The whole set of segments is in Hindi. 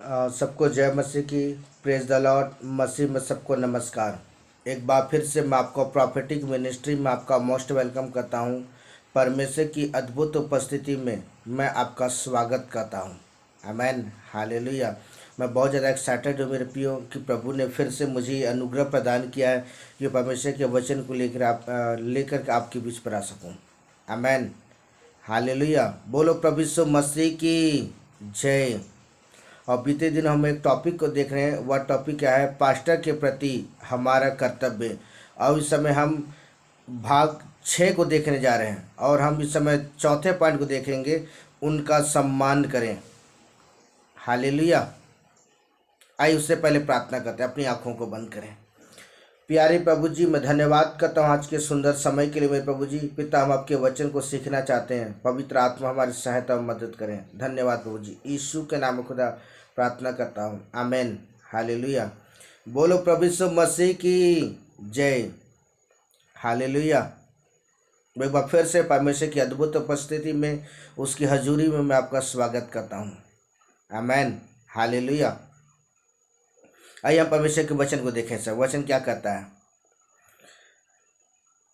सबको जय मसीह की। Praise the Lord. मसीह में सबको नमस्कार। एक बार फिर से मैं आपको प्रॉफिटिक मिनिस्ट्री में आपका मोस्ट वेलकम करता हूं। परमेश्वर की अद्भुत उपस्थिति में मैं आपका स्वागत करता हूं। आमेन, हालेलुया। मैं बहुत ज़्यादा एक्साइटेड हूँ मेरे प्रियो कि प्रभु ने फिर से मुझे ये अनुग्रह प्रदान किया है कि परमेश्वर के वचन को लेकर के आपके बीच पर आ सकूँ। आमेन, हालेलुया। बोलो प्रभु यीशु मसीह की जय। और बीते दिन हम एक टॉपिक को देख रहे हैं। वह टॉपिक क्या है? पास्टर के प्रति हमारा कर्तव्य। और इस समय हम भाग 6 को देखने जा रहे हैं और हम इस समय चौथे पॉइंट को देखेंगे, उनका सम्मान करें। हालेलुया। आइए उससे पहले प्रार्थना करते हैं। अपनी आंखों को बंद करें। प्यारे प्रभु जी, मैं धन्यवाद करता हूँ आज के सुंदर समय के लिए। मेरे प्रभु जी पिता, हम आपके वचन को सीखना चाहते हैं। पवित्र आत्मा हमारी सहायता और मदद करें। धन्यवाद प्रभु जी। यीशु के नाम में खुदा प्रार्थना करता हूँ। Amen, hallelujah. बोलो प्रभु यीशु मसीह की जय। हालेलुया। एक बार फिर से परमेश्वर की अद्भुत उपस्थिति में, उसकी हजूरी में मैं आपका स्वागत करता हूँ। Amen, hallelujah. आइए हम परमेश्वर के वचन को देखें। सर वचन क्या कहता है?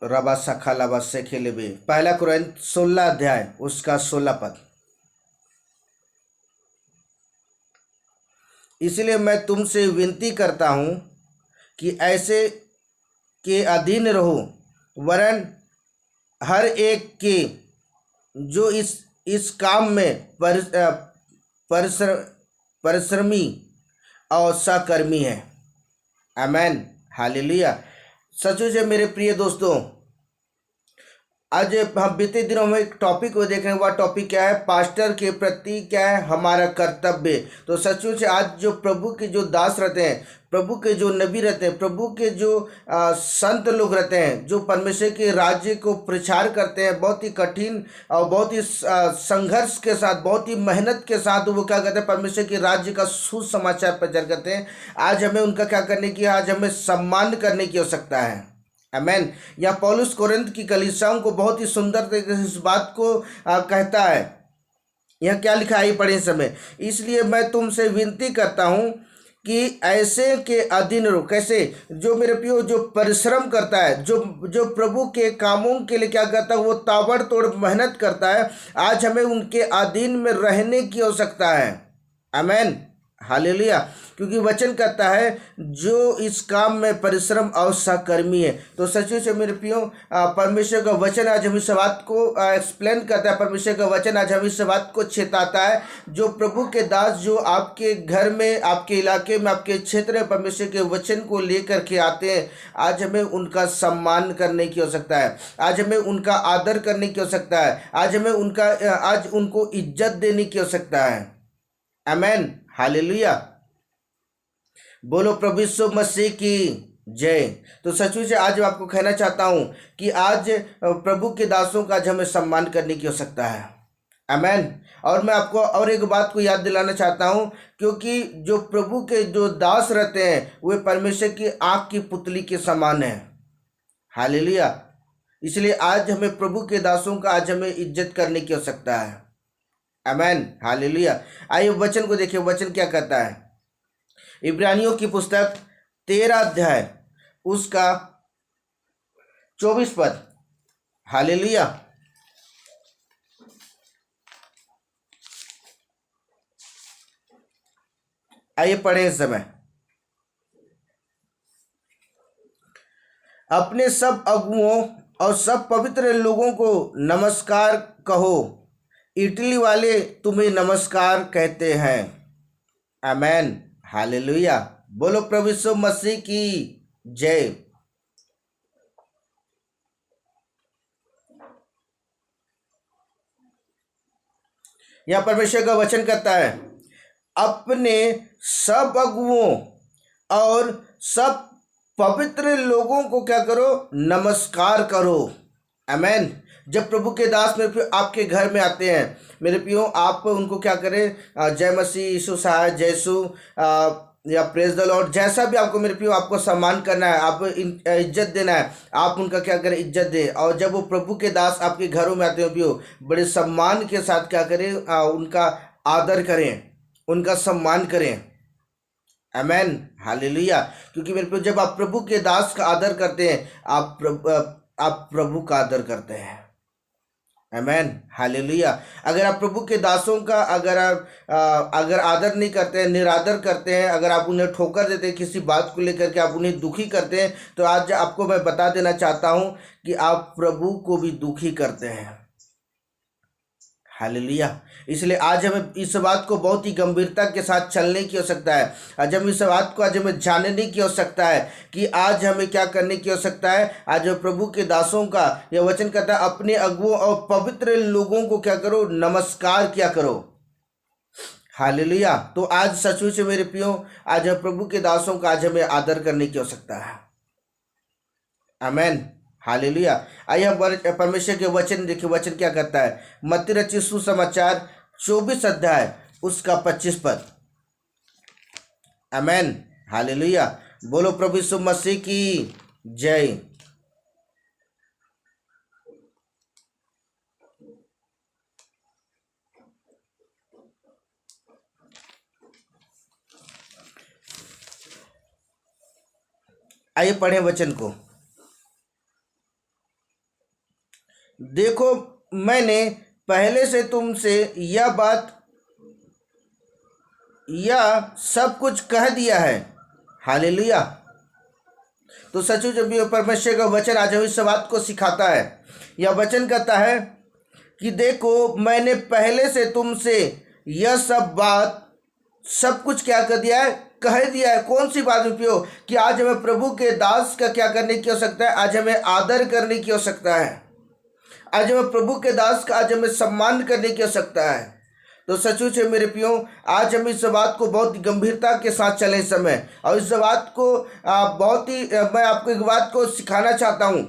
रबा सखा लबा से खेले भी 1 कुरिन्थ 16 अध्याय उसका 16 पद। इसलिए मैं तुमसे विनती करता हूँ कि ऐसे के अधीन रहो, वरन हर एक के जो इस काम में परिश्रमी और सहकर्मी है। आमेन, हालेलुया। सचमुच है मेरे प्रिय दोस्तों, आज हम बीते दिनों में एक टॉपिक को देख रहे हैं। वह टॉपिक क्या है? पास्टर के प्रति क्या है हमारा कर्तव्य। तो सचमुच आज जो प्रभु के जो दास रहते हैं, प्रभु के जो नबी रहते हैं, प्रभु के जो संत लोग रहते हैं, जो परमेश्वर के राज्य को प्रचार करते हैं, बहुत ही कठिन और बहुत ही संघर्ष के साथ, बहुत ही मेहनत के साथ वो क्या करते हैं? परमेश्वर के राज्य का सुसमाचार प्रचार करते हैं। आज हमें उनका क्या करने की, आज हमें सम्मान करने की आवश्यकता है। आमेन। या पौलुस कोरिन्थ की कलीसियाओं को बहुत ही सुंदर तरीके से इस बात को कहता है। यह क्या लिखा है पढ़े समय? इसलिए मैं तुमसे विनती करता हूँ कि ऐसे के अधीन रहो। कैसे? जो मेरे प्रियो जो परिश्रम करता है, जो प्रभु के कामों के लिए क्या करता है, वो ताबड़तोड़ मेहनत करता है। आज हमें उनके अधीन में रहने की आवश्यकता है। आमेन, हालेलुया। क्योंकि वचन कहता है जो इस काम में परिश्रम और सहकर्मी है। तो सच्चे से मेरे प्रियो, परमेश्वर का वचन आज हम इस बात को एक्सप्लेन करता है। परमेश्वर का वचन आज हम इस बात को चेताता है। जो प्रभु के दास जो आपके घर में, आपके इलाके में, आपके क्षेत्र में परमेश्वर के वचन को लेकर के आते हैं, आज हमें उनका सम्मान करने की आवश्यकता है। आज हमें उनका आदर करने की आवश्यकता है। आज हमें आज उनको इज्जत देने की आवश्यकता है। आमेन, हालेलुया। बोलो प्रभु यीशु मसीह की जय। तो सचमुच आज मैं आपको कहना चाहता हूं कि आज प्रभु के दासों का आज हमें सम्मान करने की आवश्यकता है। आमेन। और मैं आपको और एक बात को याद दिलाना चाहता हूं, क्योंकि जो प्रभु के जो दास रहते हैं वे परमेश्वर की आंख की पुतली के समान है। हालेलुया। इसलिए आज हमें प्रभु के दासों का आज हमें इज्जत करने की आवश्यकता है। आमेन, हालेलुया। आइए वचन को देखिए, वचन क्या कहता है? इब्रानियों की पुस्तक 13 अध्याय उसका 24 पद। हालेलुया। आइए पढ़े इस समय। अपने सब अगुओं और सब पवित्र लोगों को नमस्कार कहो। इटली वाले तुम्हें नमस्कार कहते हैं। आमेन, हालेलुया। बोलो प्रभु यीशु मसीह की जय। यह परमेश्वर का वचन कहता है, अपने सब अगुओं और सब पवित्र लोगों को क्या करो? नमस्कार करो। आमेन। जब प्रभु के दास में फिर आपके घर में आते हैं मेरे प्रियो, आप उनको क्या करें? जय मसीह, यीशु सहाय, जयसु या प्रेज द लॉर्ड, जैसा भी आपको मेरे प्रियो आपको सम्मान करना है, आप इज्जत देना है, आप उनका क्या करें? इज्जत दें। और जब वो प्रभु के दास आपके घरों में आते हैं प्रियो, बड़े सम्मान के साथ क्या करें? उनका आदर करें। उनका सम्मान करें। आमेन, हालेलुया। क्योंकि मेरे पे जब आप प्रभु के दास का आदर करते हैं, आप प्रभु का आदर करते हैं। आमेन, हालेलुया। अगर आप प्रभु के दासों का अगर आदर नहीं करते हैं, निरादर करते हैं, अगर आप उन्हें ठोकर देते हैं, किसी बात को लेकर के आप उन्हें दुखी करते हैं, तो आज आपको मैं बता देना चाहता हूं कि आप प्रभु को भी दुखी करते हैं। हालेलुया। इसलिए आज हमें इस बात को बहुत ही गंभीरता के साथ चलने की आवश्यकता है। आज हम इस बात को आज हमें जानने की आवश्यकता है कि आज हमें क्या करने की आवश्यकता है। आज प्रभु के दासों का यह वचन कहता है, अपने अगुओं और पवित्र लोगों को क्या करो, नमस्कार क्या करो। हालेलुया। तो आज सचमुच मेरे प्रियो, आज हम प्रभु के दासों का आज हमें आदर करने की आवश्यकता है। आमेन, हालेलुया। आइए हम परमेश्वर के वचन देखिए, वचन क्या कहता है। मत्ती रचित सुसमाचार 24 अध्याय उसका 25 पद। आमेन, हालेलुया। बोलो प्रभु यीशु मसीह की जय। आइए पढ़ें वचन को। देखो, मैंने पहले से तुमसे यह सब कुछ कह दिया है। हालेलुया। तो सचमुच जब ये परमेश्वर का वचन आज हम इस बात को सिखाता है। यह वचन कहता है कि देखो, मैंने पहले से तुमसे यह सब कुछ क्या कर दिया है, कह दिया है। कौन सी बात उपयोग कि आज हमें प्रभु के दास का क्या करने की आवश्यकता है, आज हमें आदर करने की आवश्यकता है। आज हमें प्रभु के दास का आज हमें सम्मान करने की आवश्यकता है। तो सचमुच है मेरे प्रियो, आज हम इस बात को बहुत गंभीरता के साथ चलें इस समय, और इस बात को मैं आपको एक बात को सिखाना चाहता हूँ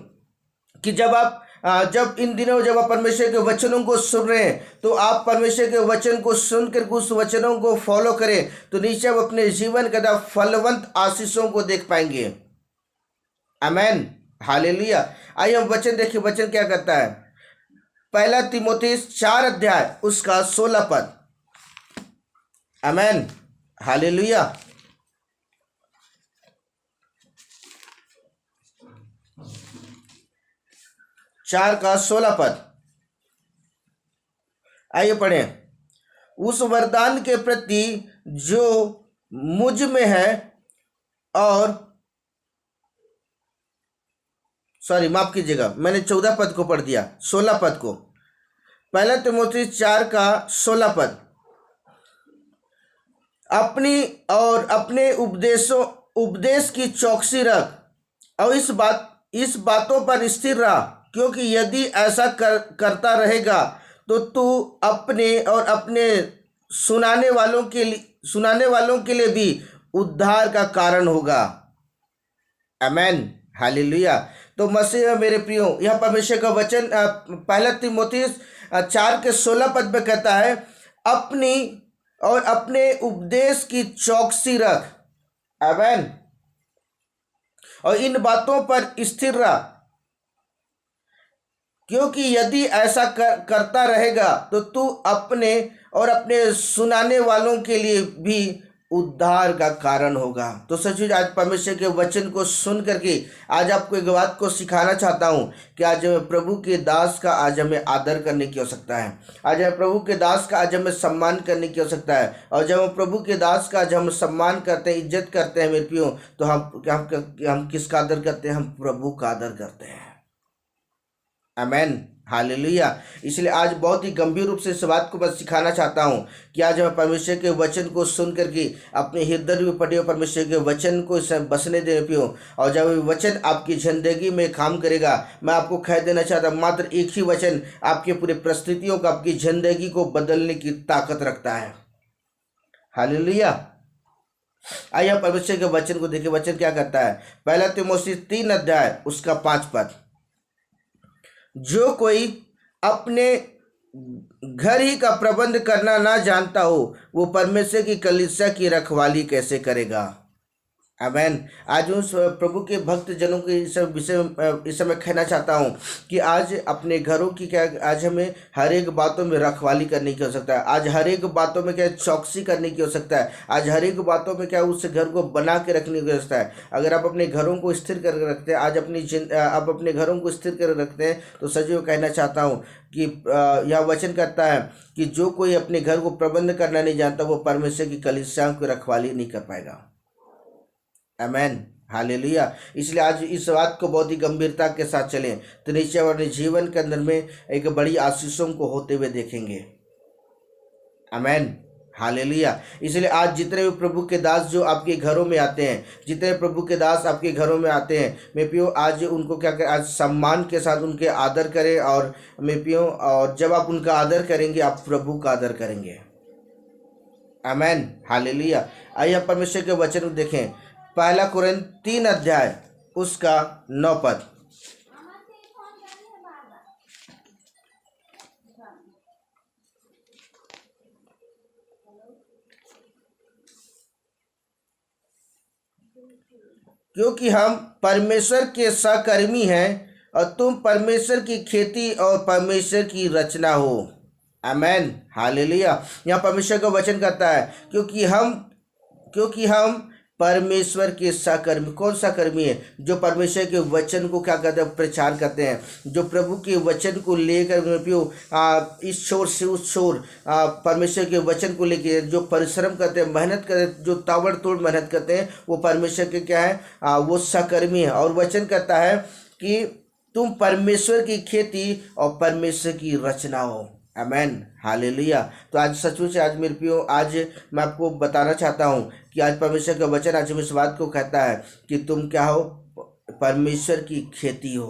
कि जब इन दिनों जब आप परमेश्वर के वचनों को सुन रहे हैं, तो आप परमेश्वर के वचन को सुनकर उस वचनों को फॉलो करें, तो निश्चय आप अपने जीवन का फलवंत आशीषों को देख पाएंगे। आमेन, हालेलुया। आइए हम वचन देखिए, वचन क्या कहता है। पहला तीमुथियुस 4 अध्याय उसका 16 पद। आमेन, हालेलुया। चार का 16 पद। आइए पढ़ें। उस वरदान के प्रति जो मुझ में है और माफ कीजिएगा, मैंने 14 पद को पढ़ दिया, 16 पद को। पहला तीमुथियुस 4 का 16 पद। अपने उपदेश की चौकसी रख और इस बातों पर स्थिर रहा, क्योंकि यदि ऐसा करता रहेगा तो तू अपने और अपने सुनाने वालों के लिए भी उद्धार का कारण होगा। आमेन, हालेलुया। तो मसीह में मेरे प्रियो, यह परमेश्वर का वचन पहला तीमुथियुस 4 के 16 पद में कहता है, अपने उपदेश की चौकसी रख। आमेन। और इन बातों पर स्थिर रह, क्योंकि यदि ऐसा करता रहेगा तो तू अपने और अपने सुनाने वालों के लिए भी उद्धार का कारण होगा। तो सचमुच आज परमेश्वर के वचन को सुन करके आज आपको एक बात को सिखाना चाहता हूं कि आज हमें प्रभु के दास का आज हमें आदर करने की आवश्यकता है। आज हमें प्रभु के दास का आज हमें सम्मान करने की आवश्यकता है। और जब हम प्रभु के दास का आज हम सम्मान करते हैं, इज्जत करते हैं मेरे प्रियो, तो हम किसका आदर करते हैं? हम प्रभु का आदर करते हैं। आमेन, हालेलुया। इसलिए आज बहुत ही गंभीर रूप से इस बात को मैं सिखाना चाहता हूं कि आज हमें परमेश्वर के वचन को सुन करके अपने हृदय में पढ़िए, परमेश्वर के वचन को बसने देने पियो। और जब वचन आपकी जिंदगी में काम करेगा, मैं आपको कह देना चाहता हूं, मात्र एक ही वचन आपके पूरे परिस्थितियों को, आपकी जिंदगी को बदलने की ताकत रखता है। हालेलुया। आइए हम परमेश्वर के वचन को देखिए, वचन क्या कहता है। पहला तीमुथियुस 3 अध्याय उसका 5 पद। जो कोई अपने घर ही का प्रबंध करना ना जानता हो, वो परमेश्वर की कलीसिया की रखवाली कैसे करेगा? आमेन। आज उस प्रभु के भक्त जनों के इस विषय इस समय कहना चाहता हूँ कि आज अपने घरों की क्या, आज हमें हर एक बातों में रखवाली करने की आवश्यकता है। आज हर एक बातों में क्या चौकसी करने की आवश्यकता है। आज हर एक बातों में क्या उस घर को बना के रखने की आवश्यकता है। अगर आप अपने घरों को स्थिर करके रखते हैं, आज आप अपने घरों को स्थिर कर रखते हैं, तो सजीव कहना चाहता हूँ कि यह वचन कहता है कि जो कोई अपने घर को प्रबंध करना नहीं जानता, वो परमेश्वर की कलीसिया की रखवाली नहीं कर पाएगा। आमेन, हालेलुया। इसलिए आज इस बात को बहुत ही गंभीरता के साथ चलें, तो निश्चय अपने जीवन के अंदर में एक बड़ी आशीषों को होते हुए देखेंगे। आमेन, हालेलुया। इसलिए आज जितने भी प्रभु के दास जो आपके घरों में आते हैं, जितने प्रभु के दास आपके घरों में आते हैं, मैं पियो आज उनको क्या करें, आज सम्मान के साथ उनके आदर करें। और मैं पियो, और जब आप उनका आदर करेंगे, आप प्रभु का आदर करेंगे। आमेन, हालेलुया। आइए हम परमेश्वर के वचन को देखें। पहला कुरिन्थ 3 अध्याय उसका 9 पद। क्योंकि हम परमेश्वर के सहकर्मी हैं और तुम परमेश्वर की खेती और परमेश्वर की रचना हो। आमेन, हालेलुया। यहाँ परमेश्वर का वचन कहता है क्योंकि हम परमेश्वर के सहकर्मी। कौन सा कर्मी है? जो परमेश्वर के वचन को क्या करते हैं, प्रचार करते हैं, जो प्रभु के वचन को लेकर इस छोर से उस छोर परमेश्वर के वचन को लेकर जो परिश्रम करते हैं, मेहनत करते हैं, जो ताबड़तोड़ मेहनत करते हैं, वो परमेश्वर के क्या है, वो सहकर्मी है। और वचन कहता है कि तुम परमेश्वर की खेती और परमेश्वर की रचना हो। आमेन, हालेलुया। तो आज सचमुच आज मेरे प्रियो, आज मैं आपको बताना चाहता हूँ कि आज परमेश्वर का वचन आज इस बात को कहता है कि तुम क्या हो, परमेश्वर की खेती हो।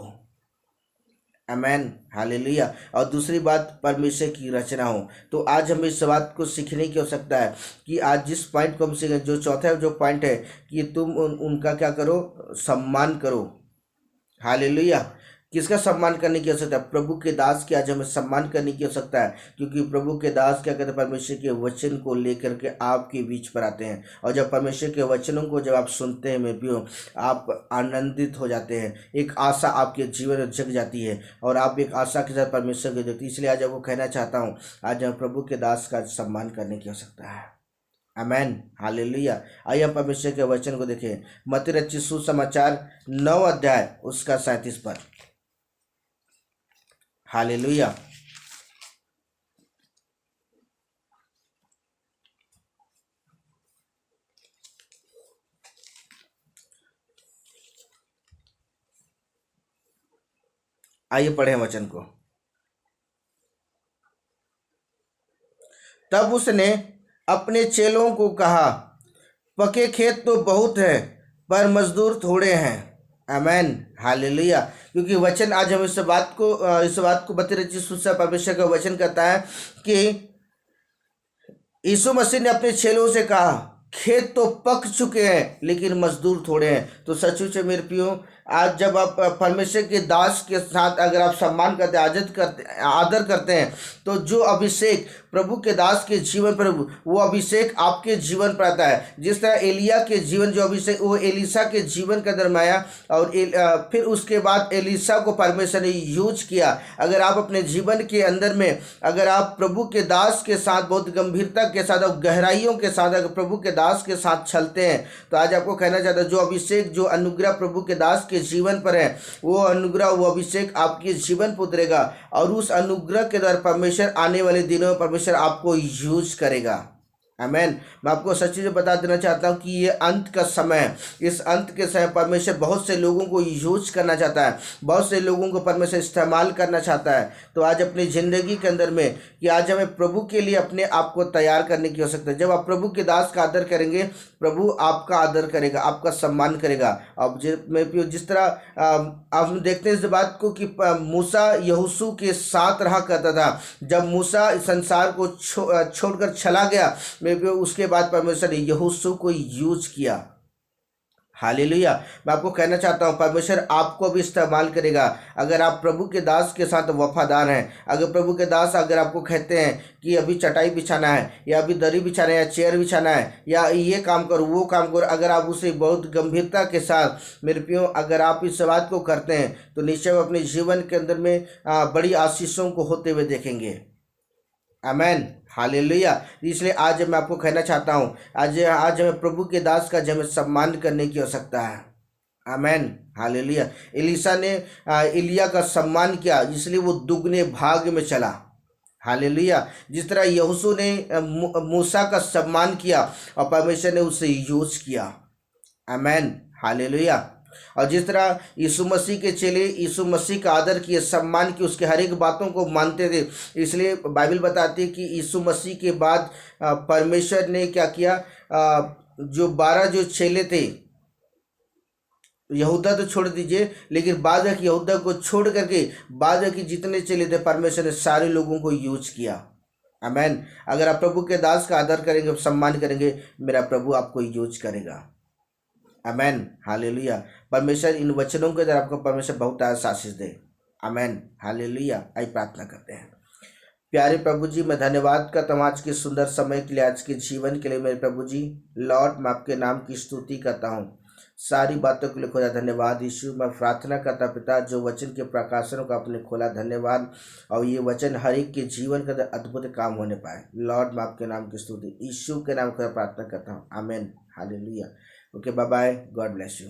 आमेन, हालेलुया। और दूसरी बात, परमेश्वर की रचना हो। तो आज हमें इस बात को सीखने की आवश्यकता है कि आज जिस पॉइंट को हम सीखें, जो चौथा जो पॉइंट है कि तुम उनका क्या करो, सम्मान करो। हालेलुया। किसका सम्मान करने की आवश्यकता है? प्रभु के दास की आज हमें सम्मान करने की आवश्यकता है, क्योंकि प्रभु के दास क्या कहते हैं, परमेश्वर के वचन को लेकर के आपके बीच पर आते हैं। और जब परमेश्वर के वचनों को जब आप सुनते हैं, मैं भी आप आनंदित हो जाते हैं, एक आशा आपके जीवन में जग जाती है और आप एक आशा के साथ परमेश्वर को देखते हैं। इसलिए आज आपको कहना चाहता हूँ, आज हम प्रभु के दास का सम्मान करने की आवश्यकता है। आमेन, हालेलुया। आइए हम परमेश्वर के वचन को देखें। मत्ती रचित सुसमाचार 9 अध्याय उसका 37 पद। हालेलुया। आइए पढ़ें वचन को। तब उसने अपने चेलों को कहा, पके खेत तो बहुत हैं, पर मजदूर थोड़े हैं। आमेन, हालेलुया। क्योंकि वचन आज हम इस बात को मत्ती रचित सुसमाचार परमेश्वर का वचन कहता है कि यीशु मसीह ने अपने चेलों से कहा, खेत तो पक चुके हैं लेकिन मजदूर थोड़े हैं। तो सचमुच मेरे प्रियो, आज जब आप परमेश्वर के दास के साथ अगर आप सम्मान करते हैं, आदर करते हैं, तो जो अभिषेक प्रभु के दास के जीवन पर, वो अभिषेक आपके जीवन पर आता है। जिस तरह एलिया के जीवन जो अभिषेक वो एलीशा के जीवन के अंदर में आया, और फिर उसके बाद एलीशा को परमेश्वर ने यूज किया। अगर आप अपने जीवन के अंदर में, अगर आप प्रभु के दास के साथ बहुत गंभीरता के साथ और गहराइयों के साथ अगर प्रभु के दास के साथ चलते हैं, तो आज आपको कहना चाहता हूं, जो अभिषेक, जो अनुग्रह प्रभु के दास के जीवन पर है, वो अनुग्रह, वो अभिषेक आपके जीवन पर उतरेगा। और उस अनुग्रह के द्वारा परमेश्वर आने वाले दिनों में परमेश्वर आपको यूज करेगा। आमेन। मैं आपको सच्ची से बता देना चाहता हूँ कि ये अंत का समय है। इस अंत के समय परमेश्वर बहुत से लोगों को यूज करना चाहता है, बहुत से लोगों को परमेश्वर इस्तेमाल करना चाहता है। तो आज अपनी ज़िंदगी के अंदर में कि आज हमें प्रभु के लिए अपने आप को तैयार करने की आवश्यकता है। जब आप प्रभु के दास का आदर करेंगे, प्रभु आपका आदर करेगा, आपका सम्मान करेगा। अब जिस तरह हम देखते हैं इस बात को कि मूसा यहोशू के साथ रहा करता था। जब मूसा संसार को छोड़कर चला गया, उसके बाद परमेश्वर ने यहोशू को यूज किया। हालेलुया। मैं आपको कहना चाहता हूँ परमेश्वर आपको भी इस्तेमाल करेगा अगर आप प्रभु के दास के साथ वफादार हैं। अगर प्रभु के दास अगर आपको कहते हैं कि अभी चटाई बिछाना है या अभी दरी बिछाना है या चेयर बिछाना है या ये काम करो वो काम करो, अगर आप उसे बहुत गंभीरता के साथ मेरे प्रियो अगर आप इस बात को करते हैं तो निश्चय अपने जीवन के अंदर में बड़ी आशीषों को होते हुए देखेंगे। आमेन, हालेलुया। इसलिए आज मैं आपको कहना चाहता हूँ आज आज हमें प्रभु के दास का हमें सम्मान करने की आवश्यकता है। आमेन, हालेलुया। एलीशा ने एलिया का सम्मान किया इसलिए वो दुगने भाग में चला। हालेलुया। जिस तरह यहोशू ने मूसा का सम्मान किया और परमेश्वर ने उसे यूज किया। आमेन, हालेलुया। और जिस तरह यीशु मसीह के चेले यीशु मसीह का आदर किए, सम्मान किए, उसके हर एक बातों को मानते थे। इसलिए बाइबल बताती है कि यीशु मसीह के बाद परमेश्वर ने क्या किया, जो 12 जो चेले थे, यहूदा तो छोड़ दीजिए, लेकिन बाद में यहूदा को छोड़ करके बाद में जितने चेले थे परमेश्वर ने सारे लोगों को यूज किया। आमेन। अगर आप प्रभु के दास का आदर करेंगे, सम्मान करेंगे, मेरा प्रभु आपको यूज करेगा। आमेन, हालेलुया। परमेश्वर इन वचनों के द्वारा आपको परमेश्वर बहुत आशीष दे। आमेन, हालेलुया। आई प्रार्थना करते हैं। प्यारे प्रभु जी, मैं धन्यवाद करता हूँ आज के सुंदर समय के लिए, आज के जीवन के लिए। मेरे प्रभु जी लॉर्ड, मैं आपके नाम की स्तुति करता हूँ, सारी बातों के लिए खुदा धन्यवाद। यीशु, मैं प्रार्थना करता पिता, जो वचन के प्रकाशन को आपने खोला, धन्यवाद। और ये वचन हर एक के जीवन के अंदर अद्भुत काम होने पाए। लॉर्ड, मैं आपके नाम की स्तुति यीशु के नाम का प्रार्थना करता हूँ। Amen, hallelujah. Okay, bye bye, God bless you.